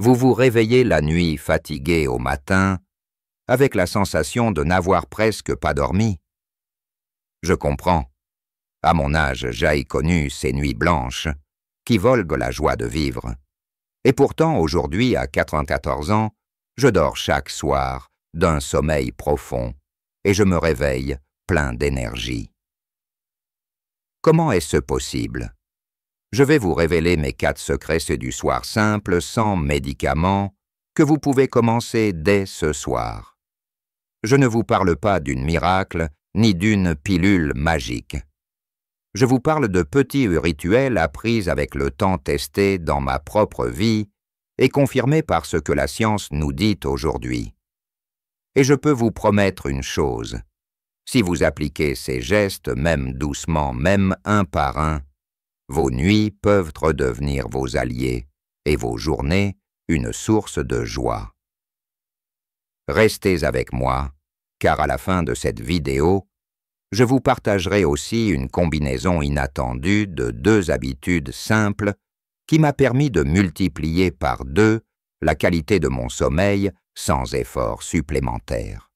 Vous vous réveillez la nuit fatigué au matin, avec la sensation de n'avoir presque pas dormi. Je comprends. À mon âge, j'ai connu ces nuits blanches, qui volent la joie de vivre. Et pourtant, aujourd'hui, à 94 ans, je dors chaque soir d'un sommeil profond, et je me réveille plein d'énergie. Comment est-ce possible? Je vais vous révéler mes 4 secrets séductoires simples, sans médicaments, que vous pouvez commencer dès ce soir. Je ne vous parle pas d'une miracle, ni d'une pilule magique. Je vous parle de petits rituels appris avec le temps, testés dans ma propre vie et confirmés par ce que la science nous dit aujourd'hui. Et je peux vous promettre une chose. Si vous appliquez ces gestes, même doucement, même un par un, vos nuits peuvent redevenir vos alliés et vos journées une source de joie. Restez avec moi, car à la fin de cette vidéo, je vous partagerai aussi une combinaison inattendue de 2 habitudes simples qui m'a permis de multiplier par 2 la qualité de mon sommeil sans effort supplémentaire.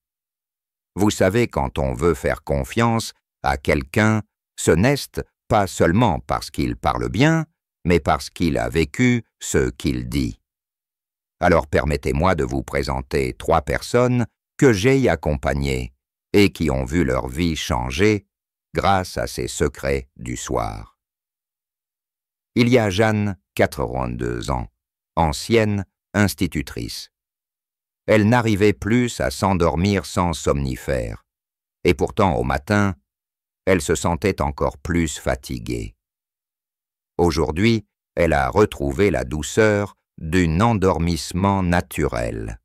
Vous savez, quand on veut faire confiance à quelqu'un, ce n'est pas seulement parce qu'il parle bien, mais parce qu'il a vécu ce qu'il dit. Alors permettez-moi de vous présenter 3 personnes que j'ai accompagnées et qui ont vu leur vie changer grâce à ces secrets du soir. Il y a Jeanne, 82 ans, ancienne institutrice. Elle n'arrivait plus à s'endormir sans somnifère, et pourtant au matin, elle se sentait encore plus fatiguée. Aujourd'hui, elle a retrouvé la douceur d'un endormissement naturel.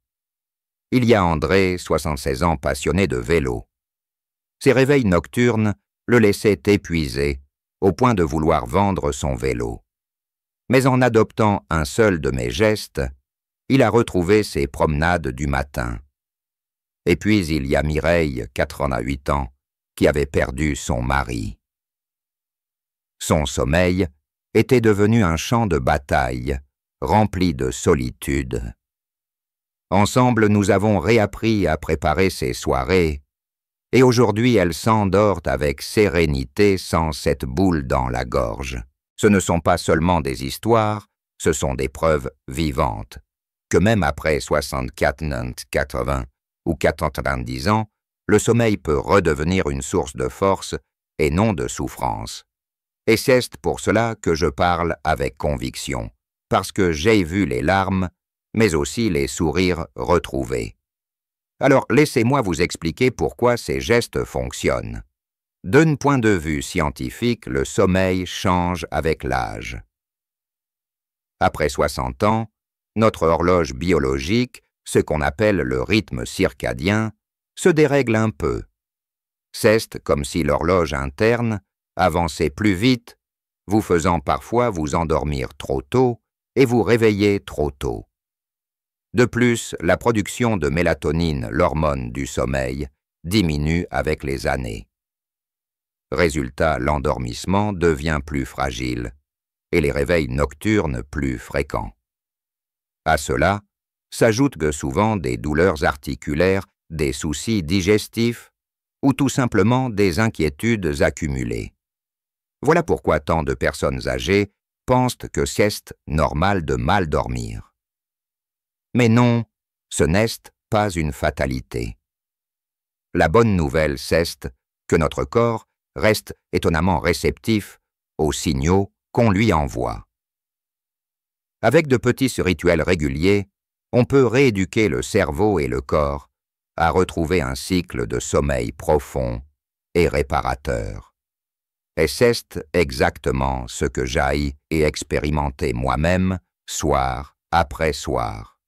Il y a André, 76 ans, passionné de vélo. Ses réveils nocturnes le laissaient épuisé, au point de vouloir vendre son vélo. Mais en adoptant un seul de mes gestes, il a retrouvé ses promenades du matin. Et puis il y a Mireille, 88 ans, qui avait perdu son mari. Son sommeil était devenu un champ de bataille, rempli de solitude. Ensemble, nous avons réappris à préparer ces soirées, et aujourd'hui elle s'endort avec sérénité sans cette boule dans la gorge. Ce ne sont pas seulement des histoires, ce sont des preuves vivantes, que même après 64, 80 ou 90 ans, le sommeil peut redevenir une source de force et non de souffrance. Et c'est pour cela que je parle avec conviction, parce que j'ai vu les larmes, mais aussi les sourires retrouvés. Alors laissez-moi vous expliquer pourquoi ces gestes fonctionnent. D'un point de vue scientifique, le sommeil change avec l'âge. Après 60 ans, notre horloge biologique, ce qu'on appelle le rythme circadien, se dérègle un peu. C'est comme si l'horloge interne avançait plus vite, vous faisant parfois vous endormir trop tôt et vous réveiller trop tôt. De plus, la production de mélatonine, l'hormone du sommeil, diminue avec les années. Résultat, l'endormissement devient plus fragile et les réveils nocturnes plus fréquents. À cela s'ajoutent que souvent des douleurs articulaires, des soucis digestifs ou tout simplement des inquiétudes accumulées. Voilà pourquoi tant de personnes âgées pensent que c'est normal de mal dormir. Mais non, ce n'est pas une fatalité. La bonne nouvelle, c'est que notre corps reste étonnamment réceptif aux signaux qu'on lui envoie. Avec de petits rituels réguliers, on peut rééduquer le cerveau et le corps à retrouver un cycle de sommeil profond et réparateur. Et c'est exactement ce que j'ai expérimenté moi-même, soir après soir.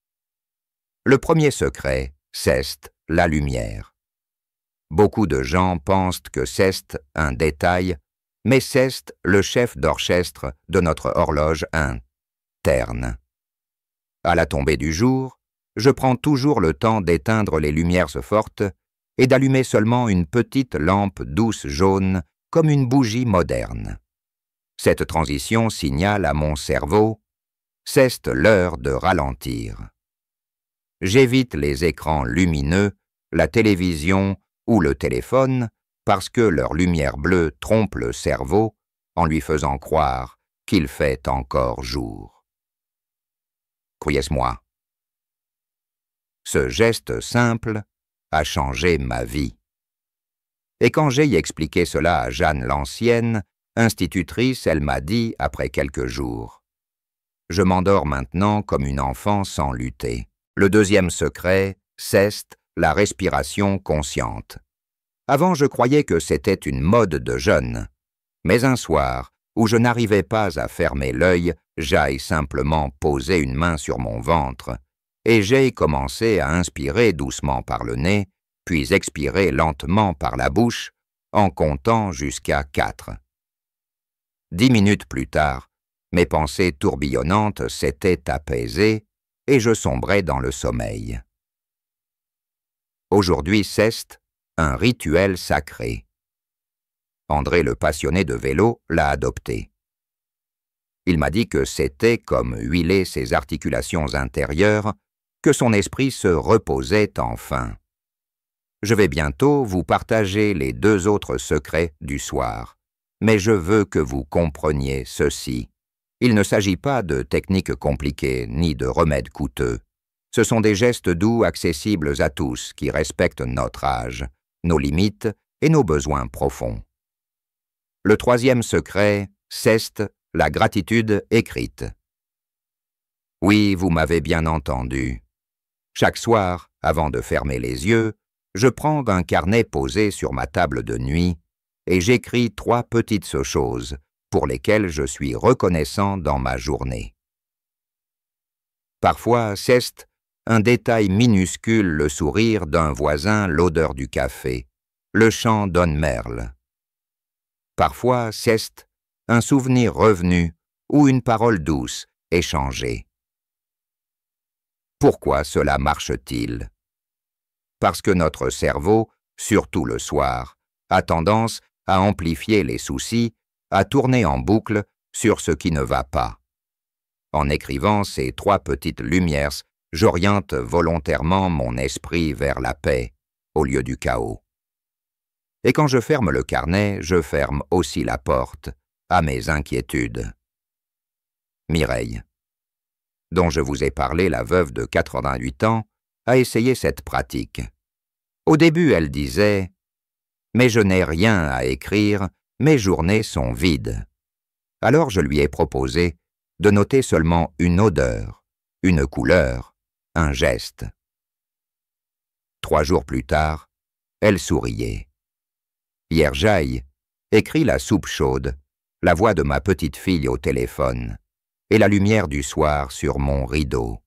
Le premier secret, c'est la lumière. Beaucoup de gens pensent que c'est un détail, mais c'est le chef d'orchestre de notre horloge interne. À la tombée du jour, je prends toujours le temps d'éteindre les lumières fortes et d'allumer seulement une petite lampe douce jaune comme une bougie moderne. Cette transition signale à mon cerveau c'est l'heure de ralentir. J'évite les écrans lumineux, la télévision ou le téléphone parce que leur lumière bleue trompe le cerveau en lui faisant croire qu'il fait encore jour. Croyez-moi, ce geste simple a changé ma vie. Et quand j'ai expliqué cela à Jeanne l'Ancienne, institutrice, elle m'a dit après quelques jours « Je m'endors maintenant comme une enfant sans lutter. » Le deuxième secret, c'est la respiration consciente. Avant, je croyais que c'était une mode de jeune. Mais un soir, où je n'arrivais pas à fermer l'œil, j'ai simplement posé une main sur mon ventre et j'ai commencé à inspirer doucement par le nez, puis expirer lentement par la bouche, en comptant jusqu'à 4. 10 minutes plus tard, mes pensées tourbillonnantes s'étaient apaisées et je sombrais dans le sommeil. Aujourd'hui, c'est un rituel sacré. André, le passionné de vélo, l'a adopté. Il m'a dit que c'était comme huiler ses articulations intérieures, que son esprit se reposait enfin. Je vais bientôt vous partager les 2 autres secrets du soir, mais je veux que vous compreniez ceci. Il ne s'agit pas de techniques compliquées ni de remèdes coûteux. Ce sont des gestes doux accessibles à tous qui respectent notre âge, nos limites et nos besoins profonds. Le 3e secret, c'est la gratitude écrite. Oui, vous m'avez bien entendu. Chaque soir, avant de fermer les yeux, je prends un carnet posé sur ma table de nuit et j'écris 3 petites choses pour lesquelles je suis reconnaissant dans ma journée. Parfois, c'est un détail minuscule, le sourire d'un voisin, l'odeur du café, le chant d'un merle. Parfois, c'est un souvenir revenu ou une parole douce échangée. Pourquoi cela marche-t-il? Parce que notre cerveau, surtout le soir, a tendance à amplifier les soucis, à tourner en boucle sur ce qui ne va pas. En écrivant ces 3 petites lumières, j'oriente volontairement mon esprit vers la paix au lieu du chaos. Et quand je ferme le carnet, je ferme aussi la porte à mes inquiétudes. Mireille, dont je vous ai parlé, la veuve de 88 ans, a essayé cette pratique. Au début, elle disait « Mais je n'ai rien à écrire, mes journées sont vides. » Alors je lui ai proposé de noter seulement une odeur, une couleur, un geste. 3 jours plus tard, elle souriait. Hier, j'ai écrit la soupe chaude, la voix de ma petite fille au téléphone et la lumière du soir sur mon rideau.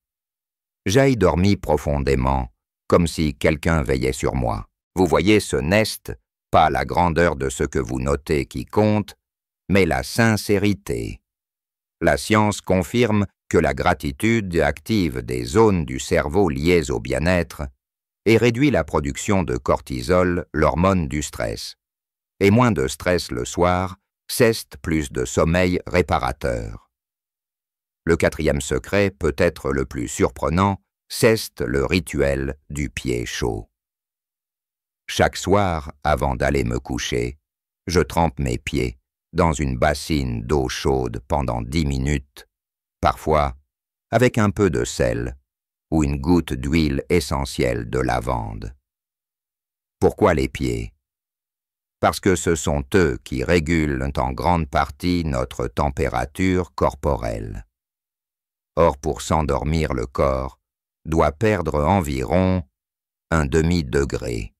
J'ai dormi profondément, comme si quelqu'un veillait sur moi. Vous voyez, ce n'est pas la grandeur de ce que vous notez qui compte, mais la sincérité. La science confirme que la gratitude active des zones du cerveau liées au bien-être et réduit la production de cortisol, l'hormone du stress. Et moins de stress le soir, c'est plus de sommeil réparateur. Le 4e secret, peut-être le plus surprenant, c'est le rituel du pied chaud. Chaque soir, avant d'aller me coucher, je trempe mes pieds dans une bassine d'eau chaude pendant 10 minutes, parfois avec un peu de sel ou une goutte d'huile essentielle de lavande. Pourquoi les pieds? Parce que ce sont eux qui régulent en grande partie notre température corporelle. Or, pour s'endormir, le corps doit perdre environ un demi-degré.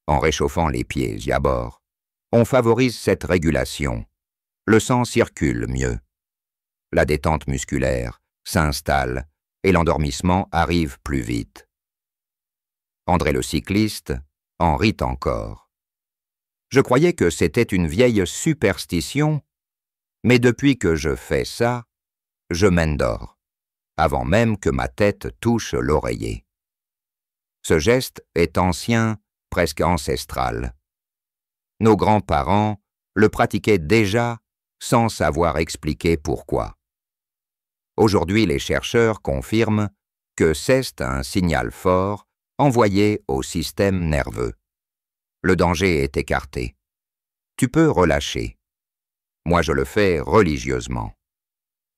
En réchauffant les pieds d'abord, on favorise cette régulation. Le sang circule mieux. La détente musculaire s'installe et l'endormissement arrive plus vite. André le cycliste en rit encore. Je croyais que c'était une vieille superstition, mais depuis que je fais ça, je m'endors, avant même que ma tête touche l'oreiller. Ce geste est ancien, presque ancestral. Nos grands-parents le pratiquaient déjà sans savoir expliquer pourquoi. Aujourd'hui, les chercheurs confirment que c'est un signal fort envoyé au système nerveux. Le danger est écarté. Tu peux relâcher. Moi, je le fais religieusement.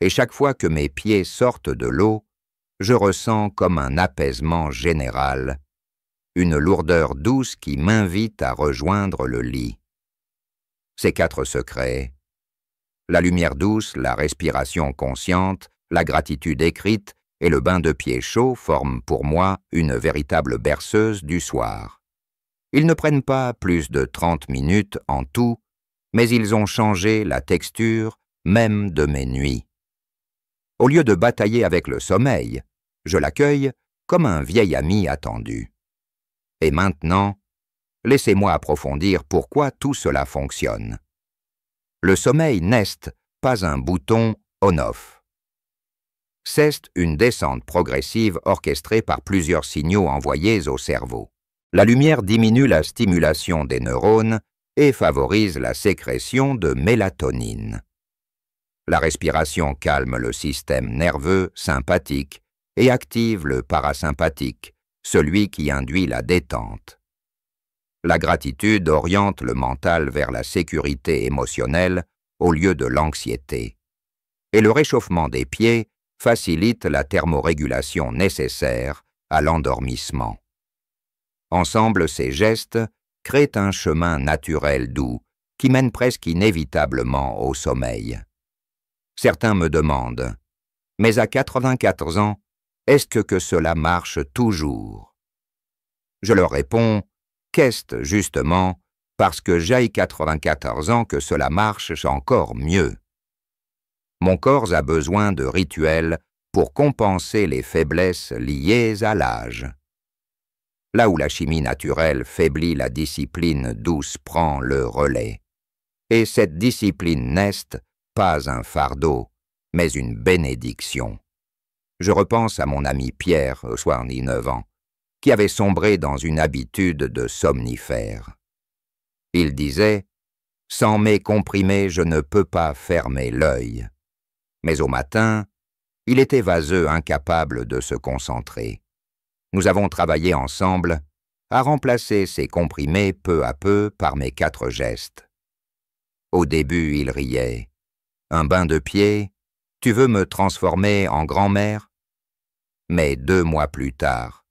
Et chaque fois que mes pieds sortent de l'eau, je ressens comme un apaisement général, une lourdeur douce qui m'invite à rejoindre le lit. Ces 4 secrets, la lumière douce, la respiration consciente, la gratitude écrite et le bain de pieds chaud forment pour moi une véritable berceuse du soir. Ils ne prennent pas plus de 30 minutes en tout, mais ils ont changé la texture même de mes nuits. Au lieu de batailler avec le sommeil, je l'accueille comme un vieil ami attendu. Et maintenant, laissez-moi approfondir pourquoi tout cela fonctionne. Le sommeil n'est pas un bouton on-off. C'est une descente progressive orchestrée par plusieurs signaux envoyés au cerveau. La lumière diminue la stimulation des neurones et favorise la sécrétion de mélatonine. La respiration calme le système nerveux sympathique et active le parasympathique, celui qui induit la détente. La gratitude oriente le mental vers la sécurité émotionnelle au lieu de l'anxiété. Et le réchauffement des pieds facilite la thermorégulation nécessaire à l'endormissement. Ensemble, ces gestes créent un chemin naturel doux qui mène presque inévitablement au sommeil. Certains me demandent « Mais à 84 ans, est-ce que cela marche toujours ?» Je leur réponds « Qu'est-ce justement parce que j'ai 94 ans que cela marche encore mieux ?» Mon corps a besoin de rituels pour compenser les faiblesses liées à l'âge. Là où la chimie naturelle faiblit, la discipline douce prend le relais. Et cette discipline n'est pas un fardeau, mais une bénédiction. Je repense à mon ami Pierre, 79 ans, qui avait sombré dans une habitude de somnifère. Il disait « Sans mes comprimés, je ne peux pas fermer l'œil. » Mais au matin, il était vaseux, incapable de se concentrer. Nous avons travaillé ensemble à remplacer ces comprimés peu à peu par mes 4 gestes. Au début, il riait. « Un bain de pieds? Tu veux me transformer en grand-mère ?» Mais 2 mois plus tard,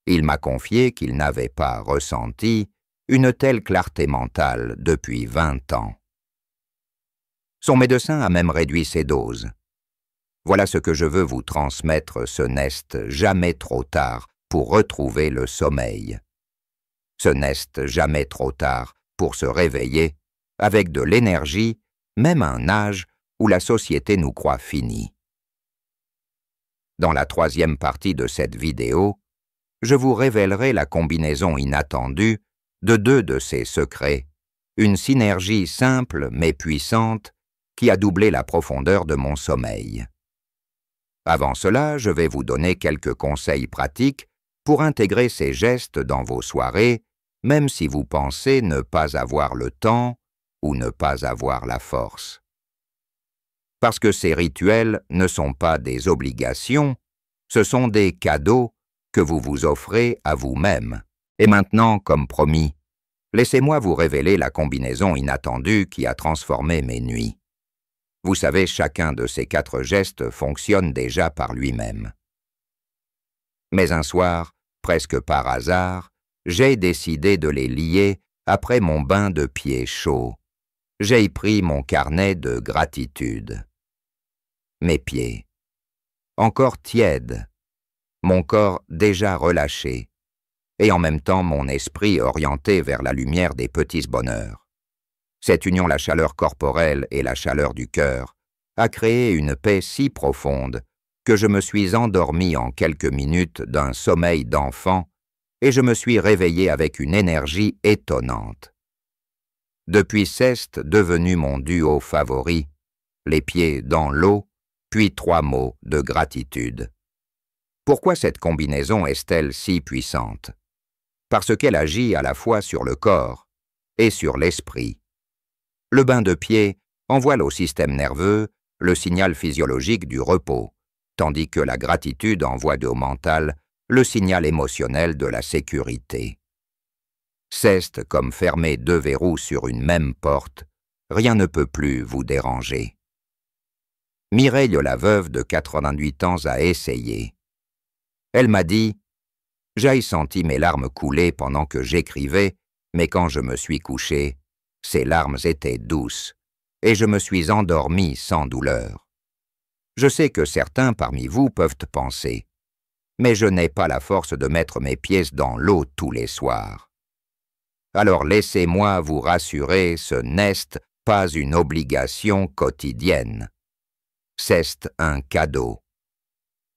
il m'a confié qu'il n'avait pas ressenti une telle clarté mentale depuis 20 ans. Son médecin a même réduit ses doses. Voilà ce que je veux vous transmettre, ce n'est jamais trop tard pour retrouver le sommeil. Ce n'est jamais trop tard pour se réveiller avec de l'énergie, même à un âge où la société nous croit finis. Dans la 3e partie de cette vidéo, je vous révélerai la combinaison inattendue de 2 de ces secrets, une synergie simple mais puissante qui a doublé la profondeur de mon sommeil. Avant cela, je vais vous donner quelques conseils pratiques pour intégrer ces gestes dans vos soirées, même si vous pensez ne pas avoir le temps ou ne pas avoir la force. Parce que ces rituels ne sont pas des obligations, ce sont des cadeaux que vous vous offrez à vous-même. Et maintenant, comme promis, laissez-moi vous révéler la combinaison inattendue qui a transformé mes nuits. Vous savez, chacun de ces 4 gestes fonctionne déjà par lui-même. Mais un soir, presque par hasard, j'ai décidé de les lier après mon bain de pieds chaud. J'ai pris mon carnet de gratitude. Mes pieds, encore tièdes, mon corps déjà relâché, et en même temps mon esprit orienté vers la lumière des petits bonheurs. Cette union, la chaleur corporelle et la chaleur du cœur, a créé une paix si profonde que je me suis endormi en quelques minutes d'un sommeil d'enfant et je me suis réveillé avec une énergie étonnante. Depuis, c'est devenu mon duo favori, les pieds dans l'eau, puis 3 mots de gratitude. Pourquoi cette combinaison est-elle si puissante? Parce qu'elle agit à la fois sur le corps et sur l'esprit. Le bain de pieds envoie au système nerveux le signal physiologique du repos, tandis que la gratitude envoie au mental le signal émotionnel de la sécurité. C'est comme fermer deux verrous sur une même porte, rien ne peut plus vous déranger. Mireille la veuve de 88 ans a essayé. Elle m'a dit « J'ai senti mes larmes couler pendant que j'écrivais, mais quand je me suis couché, ces larmes étaient douces, et je me suis endormi sans douleur. Je sais que certains parmi vous peuvent penser, mais je n'ai pas la force de mettre mes pieds dans l'eau tous les soirs. Alors laissez-moi vous rassurer, ce n'est pas une obligation quotidienne. C'est un cadeau.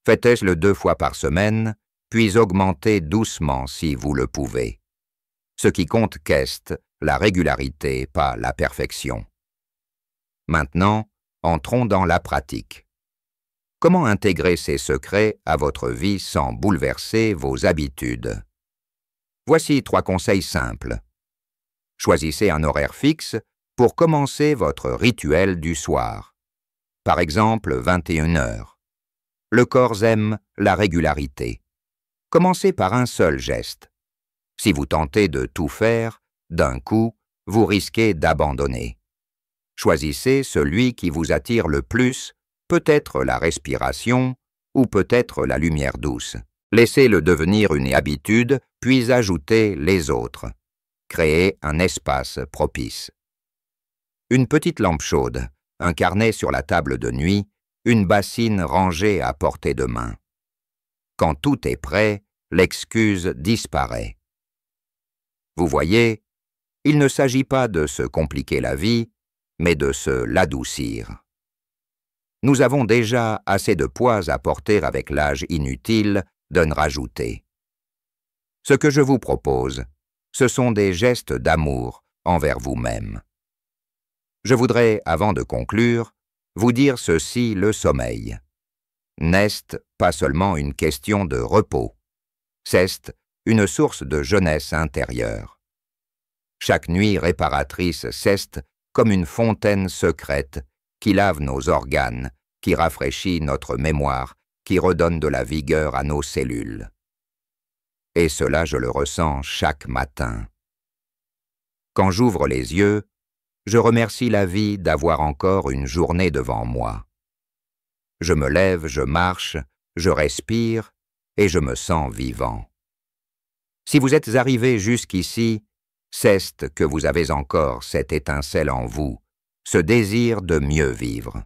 Faites-le 2 fois par semaine, puis augmentez doucement si vous le pouvez. Ce qui compte qu'est la régularité, pas la perfection. Maintenant, entrons dans la pratique. Comment intégrer ces secrets à votre vie sans bouleverser vos habitudes? Voici 3 conseils simples. Choisissez un horaire fixe pour commencer votre rituel du soir. Par exemple, 21 h. Le corps aime la régularité. Commencez par un seul geste. Si vous tentez de tout faire, d'un coup, vous risquez d'abandonner. Choisissez celui qui vous attire le plus, peut-être la respiration ou peut-être la lumière douce. Laissez-le devenir une habitude, puis ajoutez les autres. Créez un espace propice. Une petite lampe chaude, un carnet sur la table de nuit, une bassine rangée à portée de main. Quand tout est prêt, l'excuse disparaît. Vous voyez, il ne s'agit pas de se compliquer la vie, mais de se l'adoucir. Nous avons déjà assez de poids à porter avec l'âge inutile d'en rajouter. Ce que je vous propose, ce sont des gestes d'amour envers vous-même. Je voudrais, avant de conclure, vous dire ceci: le sommeil n'est pas seulement une question de repos, c'est une source de jeunesse intérieure. Chaque nuit réparatrice c'est comme une fontaine secrète qui lave nos organes, qui rafraîchit notre mémoire, qui redonne de la vigueur à nos cellules. Et cela, je le ressens chaque matin. Quand j'ouvre les yeux, je remercie la vie d'avoir encore une journée devant moi. Je me lève, je marche, je respire et je me sens vivant. Si vous êtes arrivé jusqu'ici, c'est que vous avez encore cette étincelle en vous, ce désir de mieux vivre.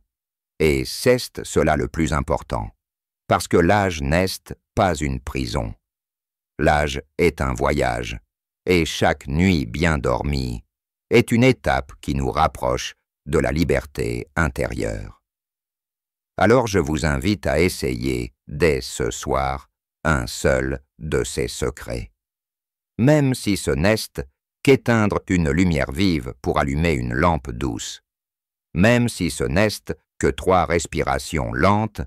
Et c'est cela le plus important, parce que l'âge n'est pas une prison. L'âge est un voyage, et chaque nuit bien dormie est une étape qui nous rapproche de la liberté intérieure. Alors je vous invite à essayer, dès ce soir, un seul de ces secrets. Même si ce n'est qu'éteindre une lumière vive pour allumer une lampe douce, même si ce n'est que 3 respirations lentes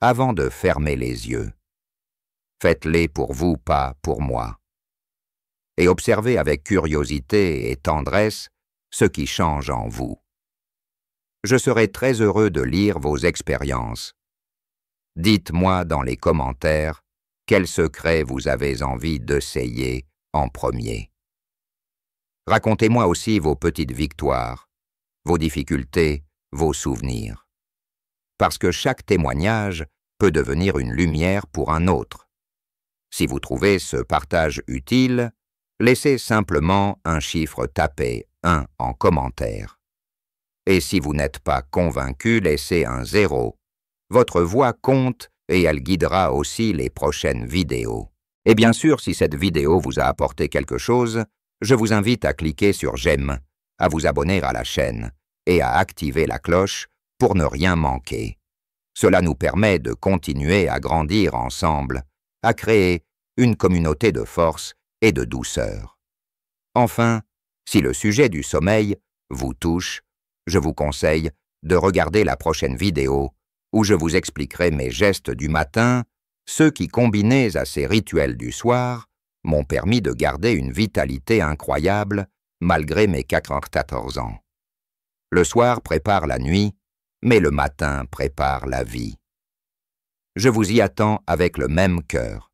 avant de fermer les yeux. Faites-les pour vous, pas pour moi. Et observez avec curiosité et tendresse ce qui change en vous. Je serai très heureux de lire vos expériences. Dites-moi dans les commentaires quel secret vous avez envie d'essayer en premier. Racontez-moi aussi vos petites victoires, vos difficultés, vos souvenirs. Parce que chaque témoignage peut devenir une lumière pour un autre. Si vous trouvez ce partage utile, laissez simplement un chiffre tapé, 1 en commentaire. Et si vous n'êtes pas convaincu, laissez un 0. Votre voix compte et elle guidera aussi les prochaines vidéos. Et bien sûr, si cette vidéo vous a apporté quelque chose, je vous invite à cliquer sur j'aime, à vous abonner à la chaîne et à activer la cloche pour ne rien manquer. Cela nous permet de continuer à grandir ensemble, à créer une communauté de force et de douceur. Enfin, si le sujet du sommeil vous touche, je vous conseille de regarder la prochaine vidéo où je vous expliquerai mes gestes du matin, ceux qui, combinés à ces rituels du soir, m'ont permis de garder une vitalité incroyable malgré mes 94 ans. Le soir prépare la nuit, mais le matin prépare la vie. Je vous y attends avec le même cœur.